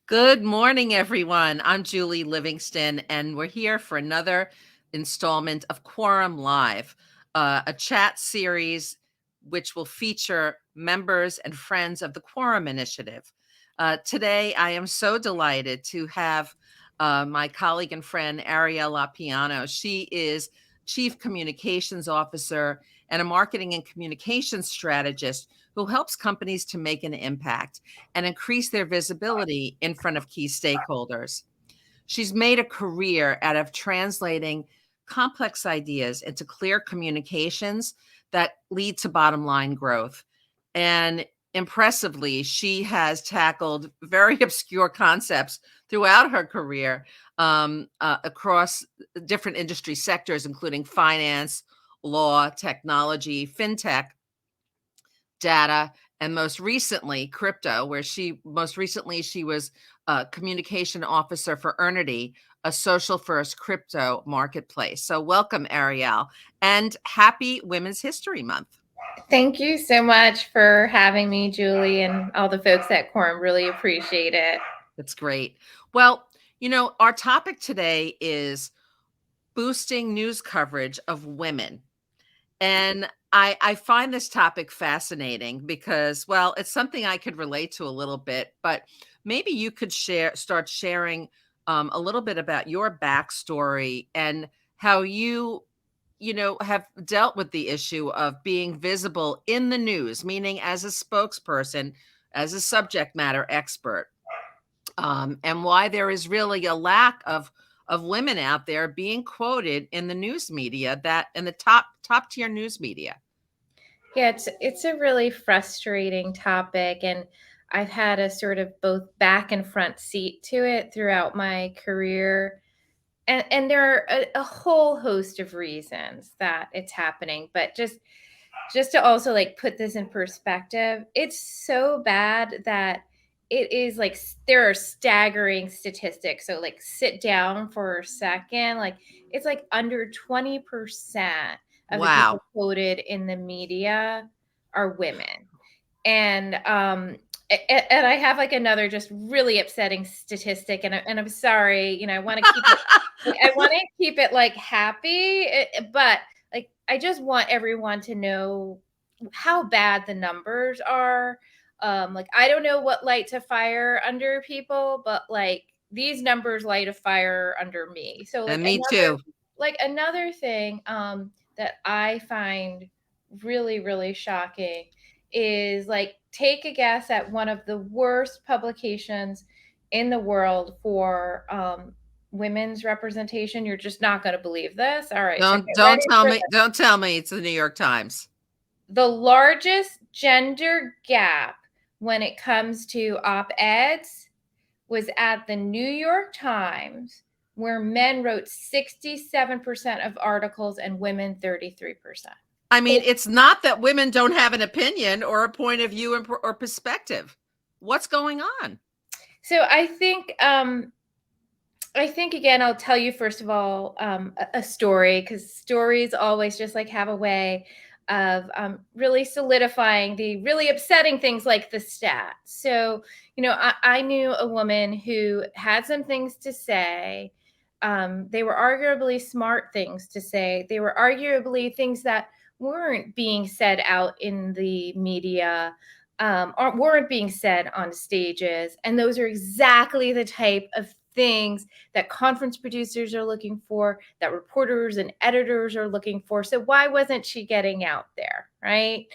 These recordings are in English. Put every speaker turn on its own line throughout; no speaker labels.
Good morning, everyone. I'm Julie Livingston, and we're here for another installment of Quorum Live, a chat series which will feature members and friends of the Quorum Initiative. Today, I am so delighted to have my colleague and friend, Arielle Lapiano. She is Chief Communications Officer and a marketing and communications strategist who helps companies to make an impact and increase their visibility in front of key stakeholders. She's made a career out of translating complex ideas into clear communications that lead to bottom line growth. And impressively, she has tackled very obscure concepts throughout her career across different industry sectors, including finance, law, technology, fintech, data, and most recently crypto, where she was a communication officer for Earnity, a social first crypto marketplace. So welcome, Arielle, and happy Women's History Month.
Thank you so much for having me, Julie, and all the folks at Quorum. Really appreciate it.
That's great. Well, our topic today is boosting news coverage of women. And I find this topic fascinating because, well, it's something I could relate to a little bit, but maybe you could start sharing a little bit about your backstory and how you have dealt with the issue of being visible in the news, meaning as a spokesperson, as a subject matter expert, and why there is really a lack of women out there being quoted in the news media, that in the top tier news media.
Yeah, it's a really frustrating topic, and I've had a sort of both back and front seat to it throughout my career. And there are a whole host of reasons that it's happening, but just to also like put this in perspective, it's so bad that it is like there are staggering statistics. So like sit down for a second, like it's like under 20% of the
Wow.
people quoted in the media are women. And I have like another just really upsetting statistic, and I'm sorry, I want to keep it I want to keep it like happy, but like I just want everyone to know how bad the numbers are. Like I don't know what lights a fire under people, but like these numbers light a fire under me. So
And me too.
another thing that I find really, really shocking is like take a guess at one of the worst publications in the world for women's representation. You're just not going to believe this. All right, so
Don't
get
don't
ready
tell
for
me don't tell me it's the New York Times.
the largest gender gap when it comes to op-eds was at the New York Times, where men wrote 67% of articles and women 33%.
I mean, it's not that women don't have an opinion or a point of view or perspective. What's going on?
So I think again, I'll tell you first of all a story, because stories always just like have a way of really solidifying the really upsetting things like the stat. So, I knew a woman who had some things to say. They were arguably smart things to say. They were arguably things that weren't being said out in the media, or weren't being said on stages. And those are exactly the type of things that conference producers are looking for, that reporters and editors are looking for. So why wasn't she getting out there, right?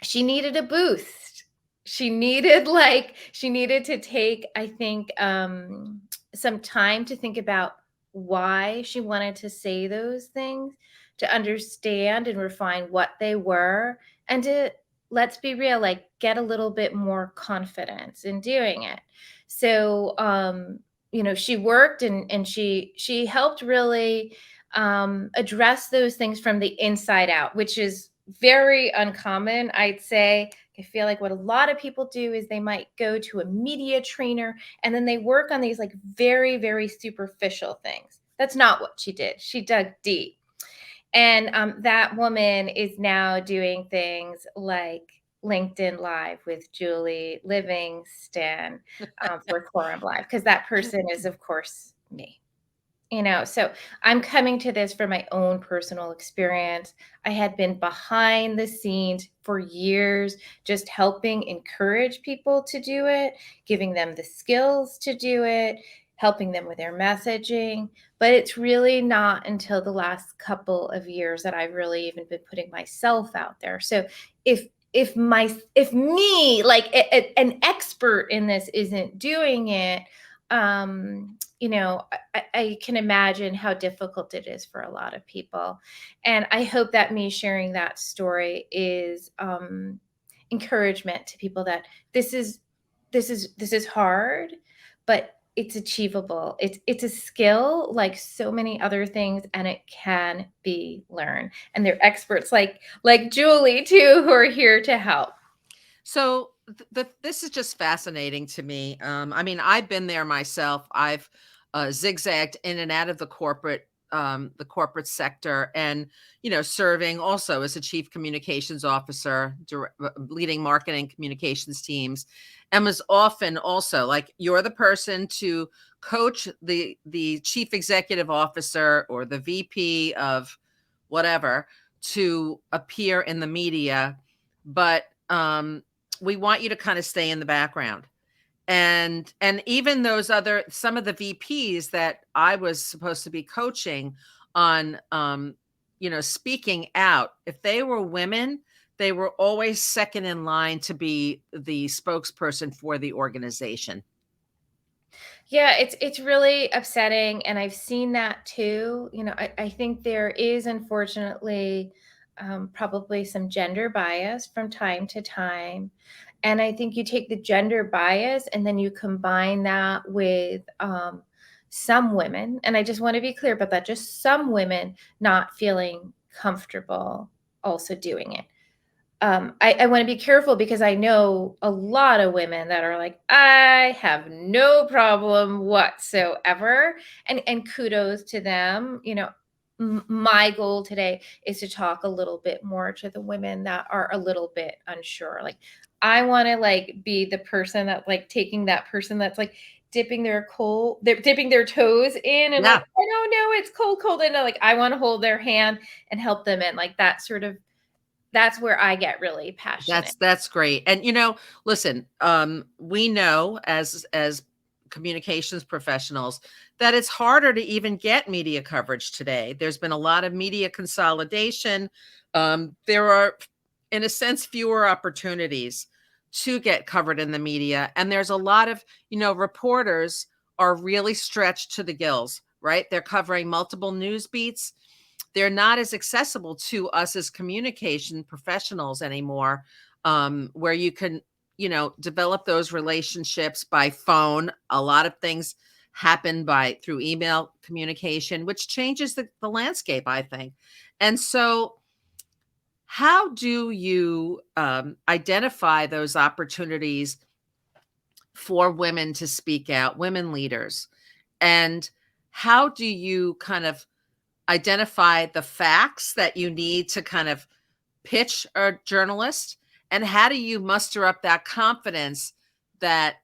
She needed a boost. She needed to take, I think, some time to think about why she wanted to say those things, to understand and refine what they were, and to, let's be real, like get a little bit more confidence in doing it. So she worked, and she helped really address those things from the inside out, which is very uncommon, I'd say. I feel like what a lot of people do is they might go to a media trainer and then they work on these like very, very superficial things. That's not what she did. She dug deep. And that woman is now doing things like LinkedIn Live with Julie Livingston for Quorum Live, because that person is, of course, me. So I'm coming to this from my own personal experience. I had been behind the scenes for years, just helping encourage people to do it, giving them the skills to do it, helping them with their messaging. But it's really not until the last couple of years that I've really even been putting myself out there. So if me, like an expert in this, isn't doing it, I can imagine how difficult it is for a lot of people. And I hope that me sharing that story is encouragement to people that this is hard, but it's achievable. It's a skill like so many other things, and it can be learned. And they're experts like Julie too, who are here to help.
So this is just fascinating to me. I mean, I've been there myself. I've zigzagged in and out of the corporate sector, and serving also as a chief communications officer, leading marketing communications teams, and was often also like you're the person to coach the chief executive officer or the VP of whatever to appear in the media, but we want you to kind of stay in the background. And even those other some of the VPs that I was supposed to be coaching on speaking out, if they were women, they were always second in line to be the spokesperson for the organization.
Yeah, it's really upsetting, and I've seen that too. I think there is, unfortunately, probably some gender bias from time to time. And I think you take the gender bias and then you combine that with some women, and I just want to be clear about that, just some women not feeling comfortable also doing it. I want to be careful because I know a lot of women that are like, I have no problem whatsoever. And kudos to them. My goal today is to talk a little bit more to the women that are a little bit unsure. Like, I want to like be the person that like taking that person that's like they're dipping their toes in and like,
Yeah.
I don't know, it's cold. And like, I want to hold their hand and help them in like that sort of, that's where I get really passionate.
That's great. And listen, we know as communications professionals that it's harder to even get media coverage today. There's been a lot of media consolidation. There are, in a sense, fewer opportunities to get covered in the media, and there's a lot of reporters are really stretched to the gills, right? They're covering multiple news beats. They're not as accessible to us as communication professionals anymore, where you can, develop those relationships by phone. A lot of things happen through email communication, which changes the landscape, I think. And so, how do you identify those opportunities for women to speak out, women leaders? And how do you kind of identify the facts that you need to kind of pitch a journalist? And how do you muster up that confidence that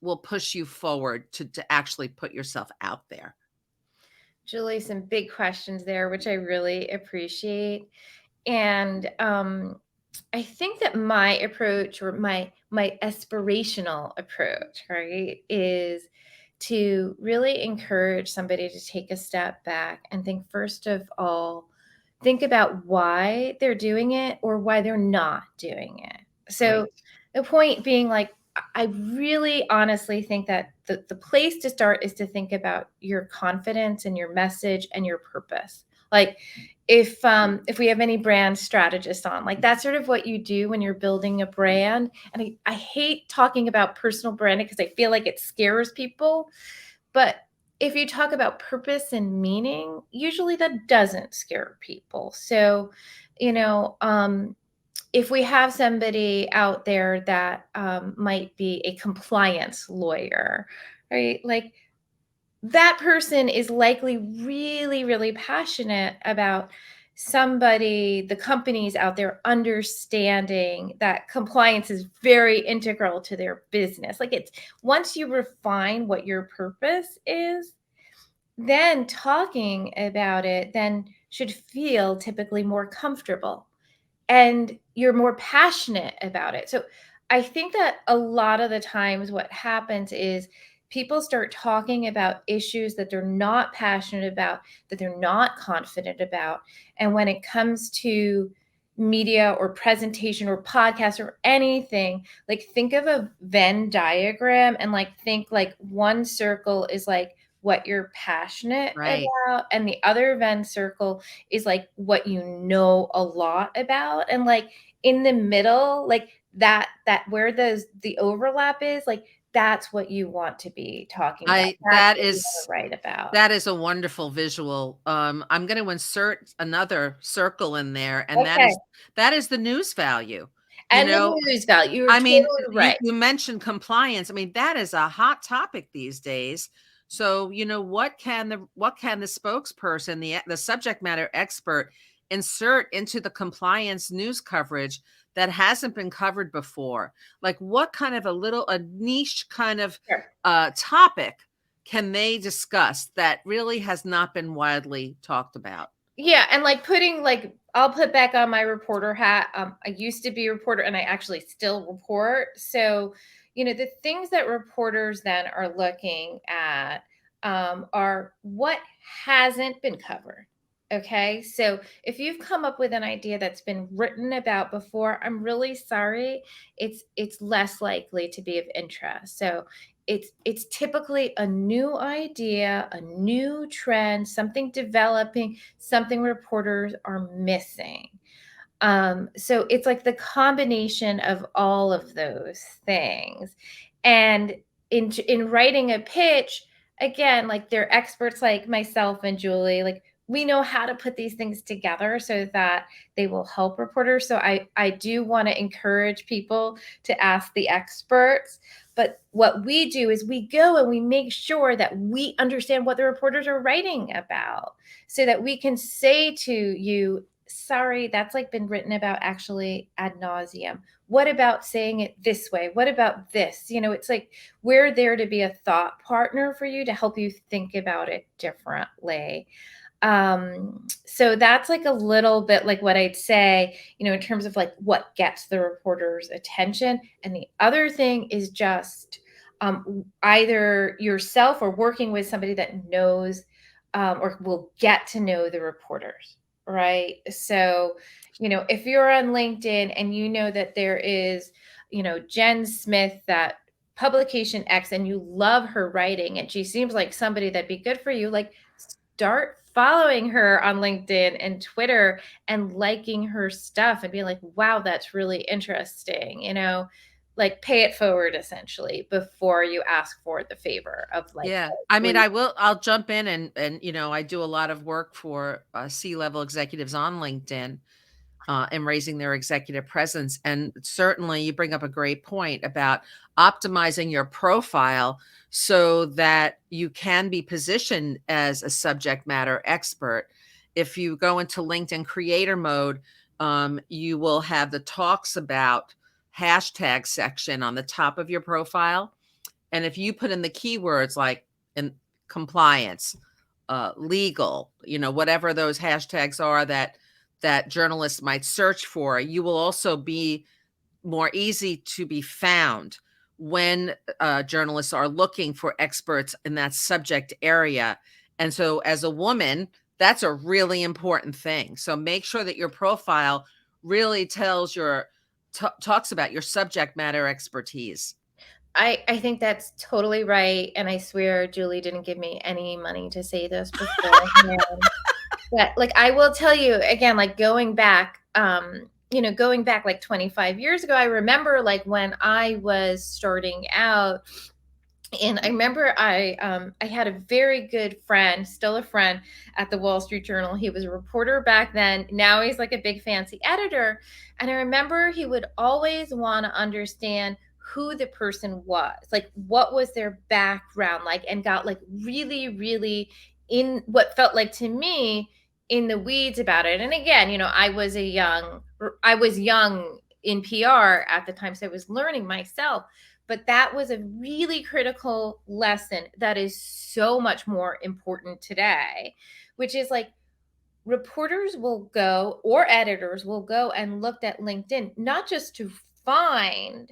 will push you forward to actually put yourself out there?
Julie, some big questions there, which I really appreciate. And I think that my approach, or my aspirational approach, right, is to really encourage somebody to take a step back and think, first of all, think about why they're doing it or why they're not doing it.
Right.
So the point being, like, I really honestly think that the place to start is to think about your confidence and your message and your purpose. Like, if we have any brand strategists on, like, that's sort of what you do when you're building a brand. And I hate talking about personal branding because I feel like it scares people. But if you talk about purpose and meaning, usually that doesn't scare people. So, you know, if we have somebody out there that might be a compliance lawyer, right? Like, that person is likely really, really passionate about the companies out there understanding that compliance is very integral to their business. Like, it's once you refine what your purpose is, then talking about it then should feel typically more comfortable and you're more passionate about it. So I think that a lot of the times what happens is people start talking about issues that they're not passionate about, that they're not confident about. And when it comes to media or presentation or podcast or anything, like think of a Venn diagram and like think like one circle is like what you're passionate
Right.
about and the other Venn circle is like what you know a lot about, and like in the middle, like that where the overlap is, like that's what you want to be talking about.
I
That's
that
what you want
is
to write about.
That is a wonderful visual. I'm going to insert another circle in there, and
Okay.
that is the news value. You
And the
know,
news value. You're
I mean,
totally
you
right.
you mentioned compliance. I mean, that is a hot topic these days. So, what can the spokesperson, the subject matter expert, insert into the compliance news coverage that hasn't been covered before? Like, what kind of a niche kind of
Sure.
topic can they discuss that really has not been widely talked about?
Yeah, and like putting like I'll put back on my reporter hat. I used to be a reporter and I actually still report. So, the things that reporters then are looking at are what hasn't been covered. Okay. So if you've come up with an idea that's been written about before, I'm really sorry. It's less likely to be of interest. So it's typically a new idea, a new trend, something developing, something reporters are missing. So it's like the combination of all of those things. And in writing a pitch, again, like they're experts like myself and Julie, like we know how to put these things together so that they will help reporters. So I do want to encourage people to ask the experts. But what we do is we go and we make sure that we understand what the reporters are writing about so that we can say to you, sorry, that's like been written about actually ad nauseum. What about saying it this way? What about this? It's like we're there to be a thought partner for you to help you think about it differently. So that's like a little bit like what I'd say, in terms of like what gets the reporter's attention. And the other thing is just either yourself or working with somebody that knows or will get to know the reporters, right? So, if you're on LinkedIn and you know that there is, Jen Smith, that publication X, and you love her writing and she seems like somebody that'd be good for you, like start following her on LinkedIn and Twitter and liking her stuff and being like, wow, that's really interesting. Like pay it forward essentially before you ask for the favor of like,
Yeah.
oh,
I mean,
please.
I'll jump in, and I do a lot of work for C-level executives on LinkedIn, and raising their executive presence. And certainly you bring up a great point about optimizing your profile so that you can be positioned as a subject matter expert. If you go into LinkedIn creator mode, you will have the talks about hashtag section on the top of your profile. And if you put in the keywords like in compliance, legal, whatever those hashtags are that journalists might search for, you will also be more easy to be found when journalists are looking for experts in that subject area. And so, as a woman, that's a really important thing. So, make sure that your profile really talks about your subject matter expertise.
I think that's totally right. And I swear Julie didn't give me any money to say this beforehand. But like I will tell you again, like going back like 25 years ago, I remember like when I was starting out, and I remember I had a very good friend, still a friend at the Wall Street Journal. He was a reporter back then. Now he's like a big fancy editor. And I remember he would always want to understand who the person was, like what was their background like, and got like really, really in what felt like to me in the weeds about it. And again, I was young in PR at the time, so I was learning myself. But that was a really critical lesson that is so much more important today, which is like reporters will go, or editors will go and look at LinkedIn, not just to find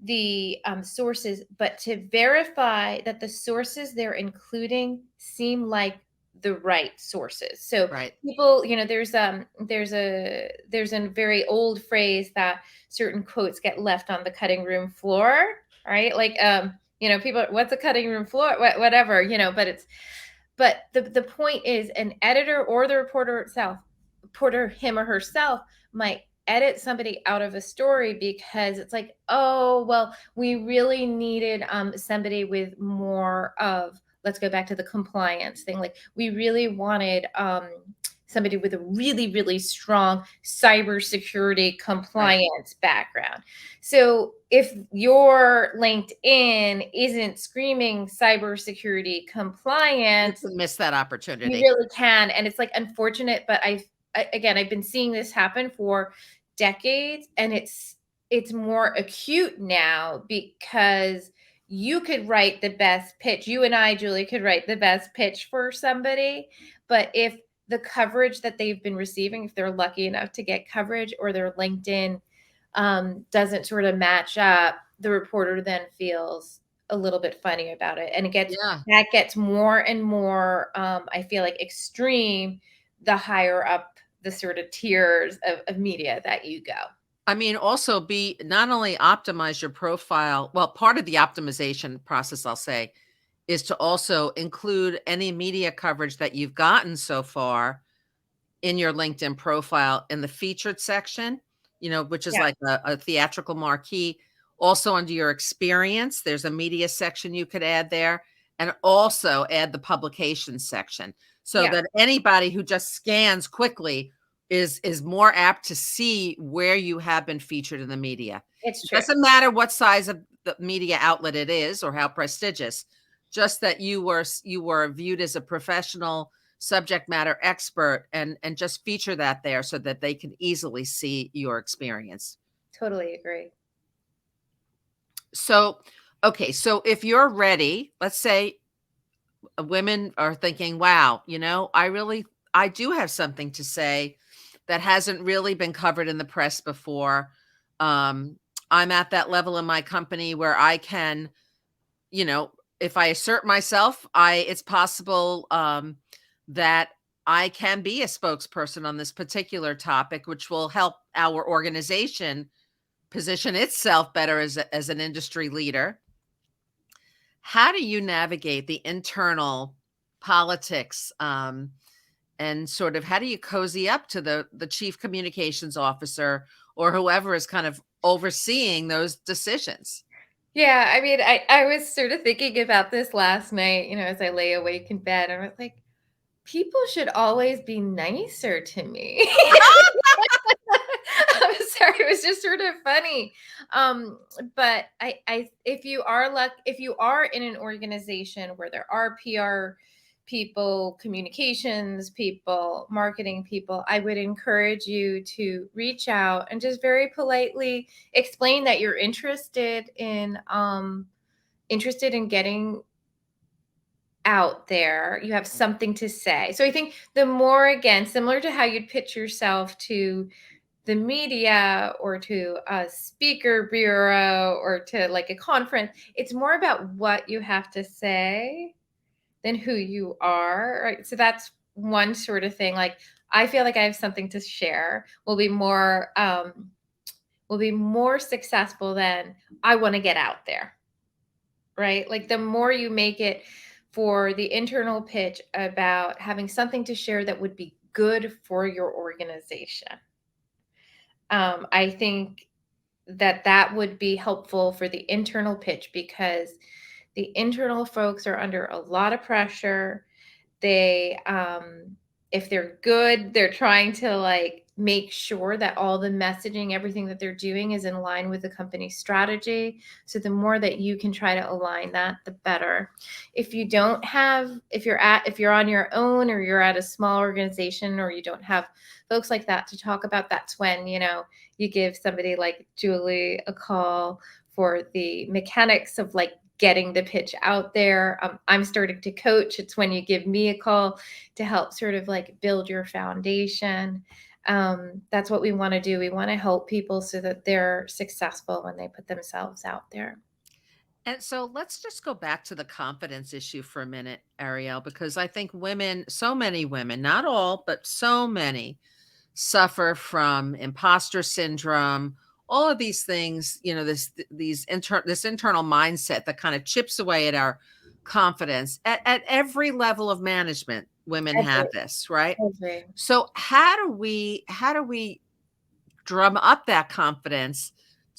the sources, but to verify that the sources they're including seem like the right sources. So
Right.
people, there's a very old phrase that certain quotes get left on the cutting room floor, right? Like people, what's a cutting room floor? Whatever, but the point is, an editor or the reporter, him or herself, might edit somebody out of a story because it's like, oh, well, we really needed somebody with more of, let's go back to the compliance thing. Like, we really wanted somebody with a really, really strong cybersecurity
Right.
compliance background. So if your LinkedIn isn't screaming cybersecurity
You
compliance,
can miss that
you
opportunity.
really can. And it's like unfortunate, but I've been seeing this happen for decades, and it's more acute now because you could write the best pitch. You and I, Julie, could write the best pitch for somebody, but if the coverage that they've been receiving, if they're lucky enough to get coverage, or their LinkedIn doesn't sort of match up, the reporter then feels a little bit funny about it, and
Yeah.
that gets more and more, I feel like, extreme the higher up the sort of tiers of media that you go.
I mean, also be not only optimize your profile, well, part of the optimization process, I'll say, is to also include any media coverage that you've gotten so far in your LinkedIn profile in the featured section, which is
Yeah,
like a theatrical marquee. Also, under your experience, there's a media section you could add there, and also add the publications section so
yeah,
that anybody who just scans quickly is more apt to see where you have been featured in the media.
it's
It
true.
doesn't matter what size of the media outlet it is or how prestigious, just that you were viewed as a professional subject matter expert, and just feature that there so that they can easily see your experience.
Totally agree.
So, okay, so if you're ready, let's say women are thinking, wow, I do have something to say that hasn't really been covered in the press before. Um, I'm at that level in my company where I can, you know, if I assert myself, it's possible that I can be a spokesperson on this particular topic, which will help our organization position itself better as an industry leader. How do you navigate the internal politics, and sort of how do you cozy up to the chief communications officer or whoever is kind of overseeing those decisions?
Yeah, I mean, I was sort of thinking about this last night, as I lay awake in bed. I was like, people should always be nicer to me. I'm sorry, it was just sort of funny. But if you are in an organization where there are PR people, communications people, marketing people, I would encourage you to reach out and just very politely explain that you're interested in getting out there. You have something to say. So I think the more, again, similar to how you'd pitch yourself to the media or to a speaker bureau or to like a conference, it's more about what you have to say than who you are, right? So that's one sort of thing. Like, I feel like I have something to share will be more successful than I want to get out there, right? Like, the more you make it for the internal pitch about having something to share that would be good for your organization, I think that would be helpful for the internal pitch, because the internal folks are under a lot of pressure. They if they're good, they're trying to like make sure that all the messaging, everything that they're doing is in line with the company's strategy. So the more that you can try to align that, the better. If you don't have, if you're on your own, or you're at a small organization, or you don't have folks like that to talk about, that's when, you give somebody like Julie a call for the mechanics of like getting the pitch out there. I'm starting to coach. It's when you give me a call to help sort of like build your foundation. That's what we want to do. We want to help people so that they're successful when they put themselves out there.
And so let's just go back to the confidence issue for a minute, Arielle, because I think women, so many women, not all, but so many, suffer from imposter syndrome, all of these things, this internal mindset that kind of chips away at our confidence at every level of management. Women have
Every,
this, right?
every.
So how do we drum up that confidence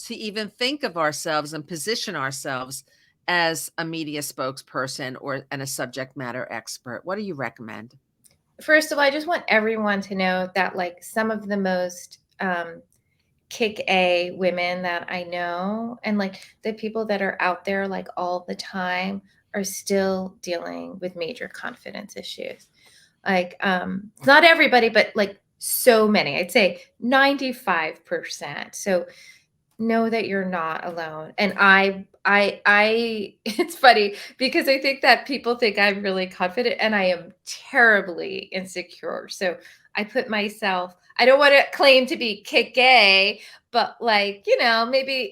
to even think of ourselves and position ourselves as a media spokesperson and a subject matter expert? What do you recommend?
First of all, I just want everyone to know that like some of the most kick A women that I know, and like the people that are out there like all the time, are still dealing with major confidence issues. Like not everybody, but like so many. I'd say 95%. So know that you're not alone. And I it's funny because I think that people think I'm really confident, and I am terribly insecure. So I put myself, I don't want to claim to be kick A, but like, maybe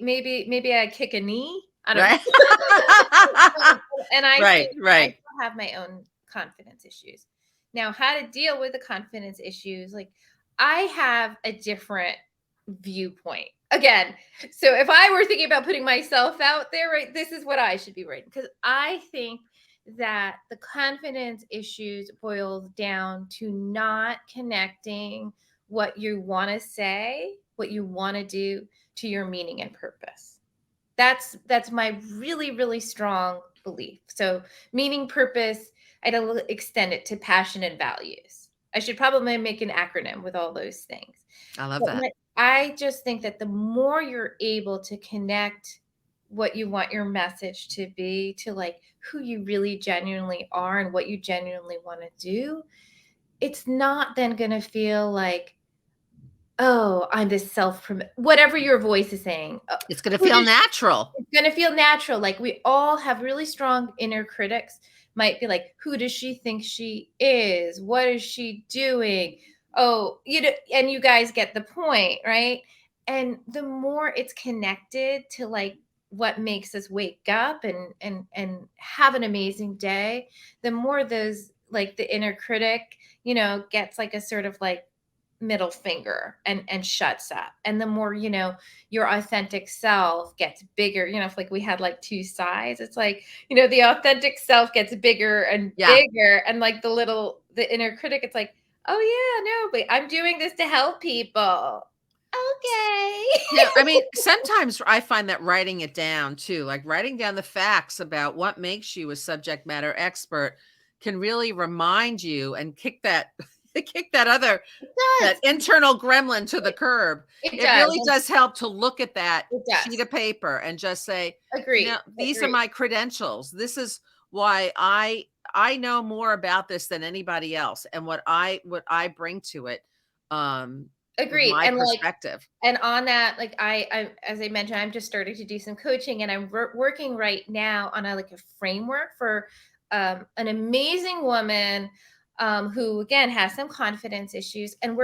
I kick a knee. I don't know.
Right.
And I
Right,
think I
right.
still have my own confidence issues. Now, how to deal with the confidence issues, like I have a different viewpoint. Again, so if I were thinking about putting myself out there, right, this is what I should be writing, because I think that the confidence issues boils down to not connecting what you want to say, what you want to do, to your meaning and purpose. That's my really, really strong belief. So meaning, purpose, I'd extend it to passion and values. I should probably make an acronym with all those things.
I love
But
that.
I just think that the more you're able to connect what you want your message to be to like who you really genuinely are and what you genuinely want to do, it's not then going to feel like, oh, I'm this whatever your voice is saying.
It's gonna
Who
feel
does
natural.
It's gonna feel natural. Like we all have really strong inner critics. Might be like, who does she think she is? What is she doing? Oh, and you guys get the point, right? And the more it's connected to like what makes us wake up and have an amazing day, the more those like the inner critic, gets like a sort of like middle finger and shuts up. And the more, your authentic self gets bigger, if like we had like two sides, it's like, the authentic self gets bigger and
Yeah.
bigger, and like the inner critic, it's like, oh yeah, no, but I'm doing this to help people. Okay.
Yeah, I mean, sometimes I find that writing it down too, like writing down the facts about what makes you a subject matter expert can really remind you and kick that kick
It
that
does.
internal gremlin to the curb.
It
It
does.
really does help to look at that
It
sheet
does.
of paper and just say,
Agreed.
these are
Agreed.
my credentials. This is why I know more about this than anybody else, and what I bring to it, um, with
Agreed.
my
And like,
perspective.
and on that, like I, as I mentioned, I'm just starting to do some coaching, and I'm working right now on a framework for an amazing woman who again has some confidence issues, and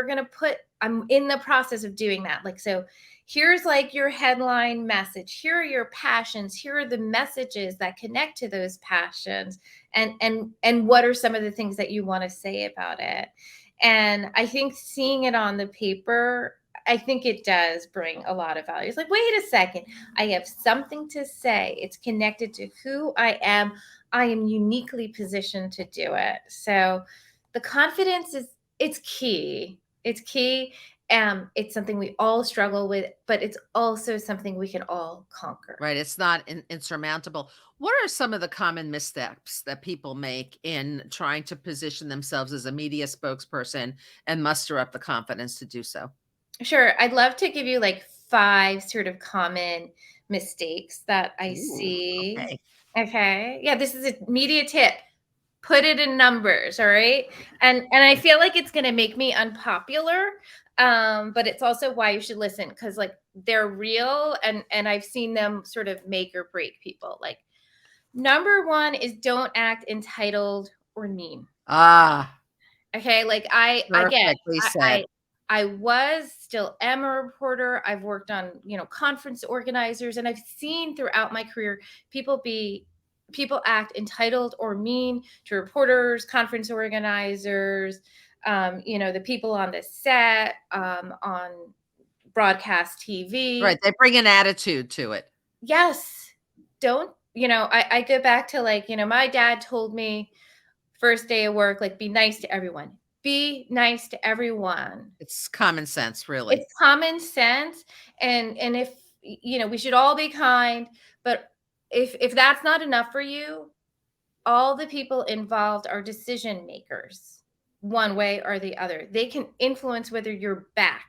I'm in the process of doing that. Like, so here's like your headline message. Here are your passions. Here are the messages that connect to those passions, and what are some of the things that you want to say about it. And I think seeing it on the paper, I think it does bring a lot of value. It's like, wait a second, I have something to say. It's connected to who I am. I am uniquely positioned to do it. So the confidence it's key. It's key. It's something we all struggle with, but it's also something we can all conquer.
Right, it's not insurmountable. What are some of the common missteps that people make in trying to position themselves as a media spokesperson and muster up the confidence to do so?
Sure, I'd love to give you like 5 sort of common mistakes that I
Ooh,
see.
okay.
Okay. Yeah, this is a media tip. Put it in numbers, all right? And I feel like it's gonna make me unpopular, but it's also why you should listen because like they're real and I've seen them sort of make or break people. Like number one is don't act entitled or mean.
Ah,
Okay, like I get
perfectly
I
said.
I I was still am a reporter. I've worked on, conference organizers and I've seen throughout my career people act entitled or mean to reporters, conference organizers, the people on the set, on broadcast
Right,
TV.
they bring an attitude to it.
Yes. Don't, I go back to like, my dad told me first day of work, like, be nice to everyone. Be nice to everyone.
It's common sense, really.
It's common sense, and if we should all be kind, but if that's not enough for you, all the people involved are decision makers, one way or the other. They can influence whether you're back.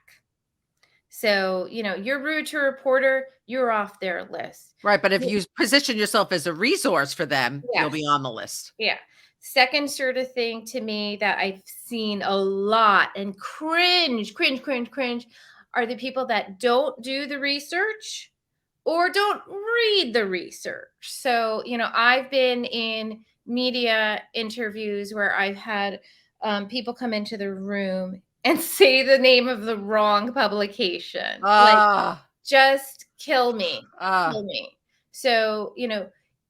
So, you're rude to a reporter, you're off their list.
Right, but if
Y
you position yourself as a resource for them, you'll be
Yes.
on the list.
Yeah. Second sort of thing to me that I've seen a lot and cringe, cringe, cringe, cringe are the people that don't do the research or don't read the research. So, I've been in media interviews where I've had people come into the room and say the name of the wrong publication. Like,
Ah,
just kill me,
ah.
kill me. So,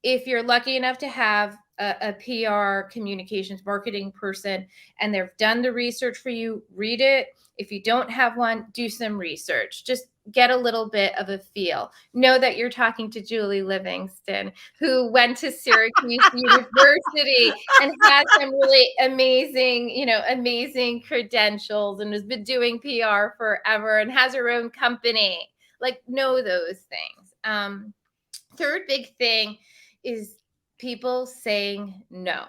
if you're lucky enough to have a PR communications marketing person and they've done the research for you, read it. If you don't have one, do some research. Just get a little bit of a feel. Know that you're talking to Julie Livingston, who went to Syracuse University and has some really amazing, amazing credentials and has been doing PR forever and has her own company. Like, know those things. Third big thing is people saying no.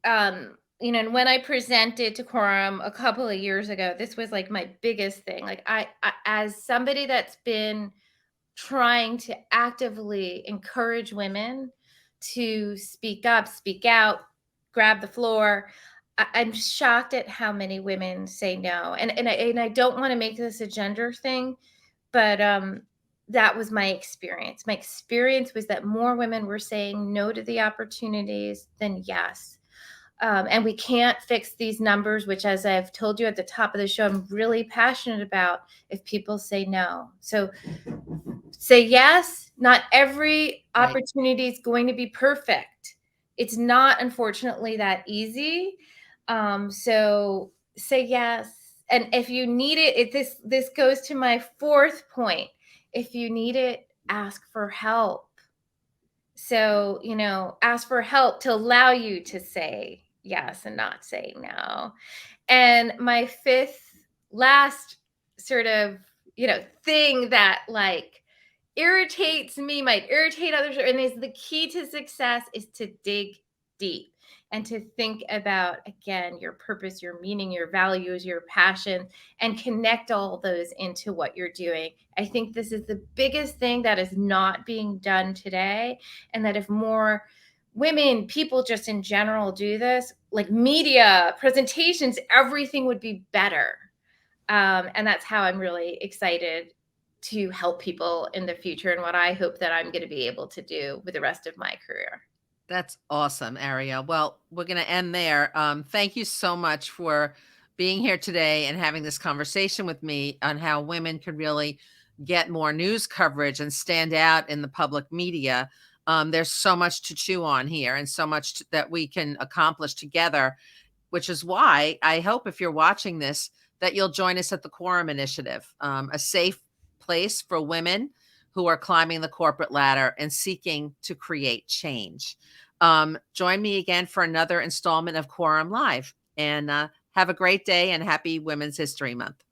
And when I presented to Quorum a couple of years ago, this was like my biggest thing. Like as somebody that's been trying to actively encourage women to speak up, speak out, grab the floor. I'm shocked at how many women say no. And I don't want to make this a gender thing, but that was my experience. My experience was that more women were saying no to the opportunities than yes. And we can't fix these numbers, which, as I've told you at the top of the show, I'm really passionate about if people say no. So say yes. Not every
Right.
opportunity is going to be perfect. It's not, unfortunately, that easy. So say yes. And if you need this goes to my fourth point. If you need it, ask for help. So, ask for help to allow you to say yes and not say no. And my fifth last sort of, thing that like irritates me, might irritate others, and is the key to success is to dig deep and to think about, again, your purpose, your meaning, your values, your passion, and connect all those into what you're doing. I think this is the biggest thing that is not being done today. And that if more women, people just in general do this, like media, presentations, everything would be better. And that's how I'm really excited to help people in the future and what I hope that I'm going to be able to do with the rest of my career.
That's awesome, Arielle. Well, we're going to end there. Thank you so much for being here today and having this conversation with me on how women could really get more news coverage and stand out in the public media. There's so much to chew on here and so much that we can accomplish together, which is why I hope if you're watching this that you'll join us at the Quorum Initiative, a safe place for women who are climbing the corporate ladder and seeking to create change. Join me again for another installment of Quorum Live. And have a great day and happy Women's History Month.